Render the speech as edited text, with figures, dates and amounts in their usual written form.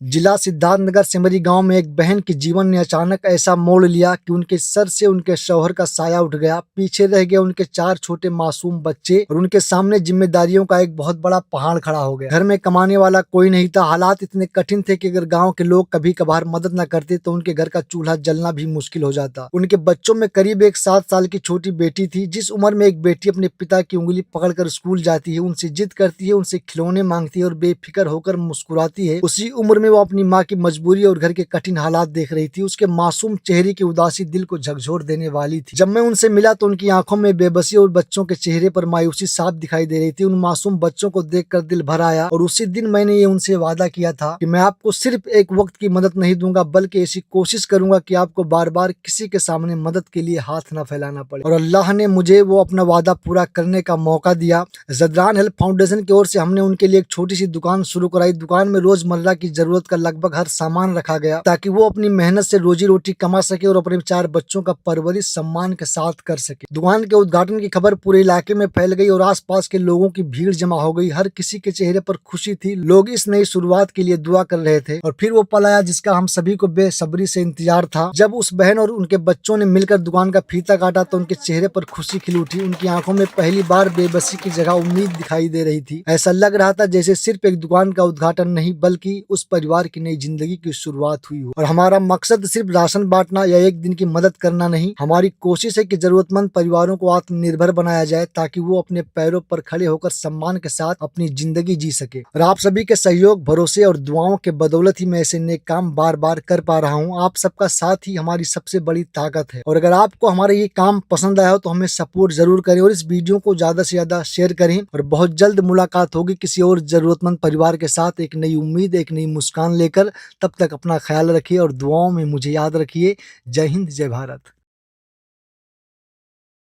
जिला सिद्धार्थनगर सिमरी गांव में एक बहन के जीवन ने अचानक ऐसा मोड़ लिया कि उनके सर से उनके शौहर का साया उठ गया। पीछे रह गए उनके 4 छोटे मासूम बच्चे और उनके सामने जिम्मेदारियों का एक बहुत बड़ा पहाड़ खड़ा हो गया। घर में कमाने वाला कोई नहीं था। हालात इतने कठिन थे कि अगर गांव के लोग कभी कभार मदद न करते तो उनके घर का चूल्हा जलना भी मुश्किल हो जाता। उनके बच्चों में करीब एक 7 साल की छोटी बेटी थी। जिस उम्र में एक बेटी अपने पिता की उंगली पकड़कर स्कूल जाती है, उनसे जिद करती है, उनसे खिलौने मांगती है और बेफिक्र होकर मुस्कुराती है, उसी उम्र में वो अपनी माँ की मजबूरी और घर के कठिन हालात देख रही थी। उसके मासूम चेहरे की उदासी दिल को झकझोर देने वाली थी। जब मैं उनसे मिला तो उनकी आंखों में बेबसी और बच्चों के चेहरे पर मायूसी साफ दिखाई दे रही थी। उन मासूम बच्चों को देखकर दिल भर आया और उसी दिन मैंने ये उनसे वादा किया था कि मैं आपको सिर्फ एक वक्त की मदद नहीं दूंगा, बल्कि ऐसी कोशिश करूंगा कि आपको बार बार किसी के सामने मदद के लिए हाथ न फैलाना पड़े। और अल्लाह ने मुझे वो अपना वादा पूरा करने का मौका दिया। ज़दरान हेल्प फाउंडेशन की ओर से हमने उनके लिए एक छोटी सी दुकान शुरू कराई। दुकान में रोजमर्रा की जरूरत का लगभग हर सामान रखा गया ताकि वो अपनी मेहनत से रोजी रोटी कमा सके और अपने 4 बच्चों का परवरिश सम्मान के साथ कर सके। दुकान के उद्घाटन की खबर पूरे इलाके में फैल गई और आसपास के लोगों की भीड़ जमा हो गई। हर किसी के चेहरे पर खुशी थी। लोग इस नई शुरुआत के लिए दुआ कर रहे थे। और फिर वो पल आया जिसका हम सभी को बेसब्री से इंतजार था। जब उस बहन और उनके बच्चों ने मिलकर दुकान का फीता काटा तो उनके चेहरे पर खुशी खिल उठी। उनकी आंखों में पहली बार बेबसी की जगह उम्मीद दिखाई दे रही थी। ऐसा लग रहा था जैसे सिर्फ एक दुकान का उद्घाटन नहीं, बल्कि उस परिवार की नई जिंदगी की शुरुआत हुई हो। और हमारा मकसद सिर्फ राशन बांटना या एक दिन की मदद करना नहीं, हमारी कोशिश है कि जरूरतमंद परिवारों को आत्मनिर्भर बनाया जाए ताकि वो अपने पैरों पर खड़े होकर सम्मान के साथ अपनी जिंदगी जी सके। और आप सभी के सहयोग, भरोसे और दुआओं के बदौलत ही मैं ऐसे नेक काम बार बार कर पा रहा हूँ। आप सबका साथ ही हमारी सबसे बड़ी ताकत है। और अगर आपको हमारा ये काम पसंद आया हो तो हमें सपोर्ट जरूर करें और इस वीडियो को ज्यादा से ज्यादा शेयर करें। और बहुत जल्द मुलाकात होगी किसी और जरूरतमंद परिवार के साथ, एक नई उम्मीद, एक नई मुस्कान लेकर। तब तक अपना ख्याल रखिए और दुआओं में मुझे याद रखिए। जय हिंद, जय भारत।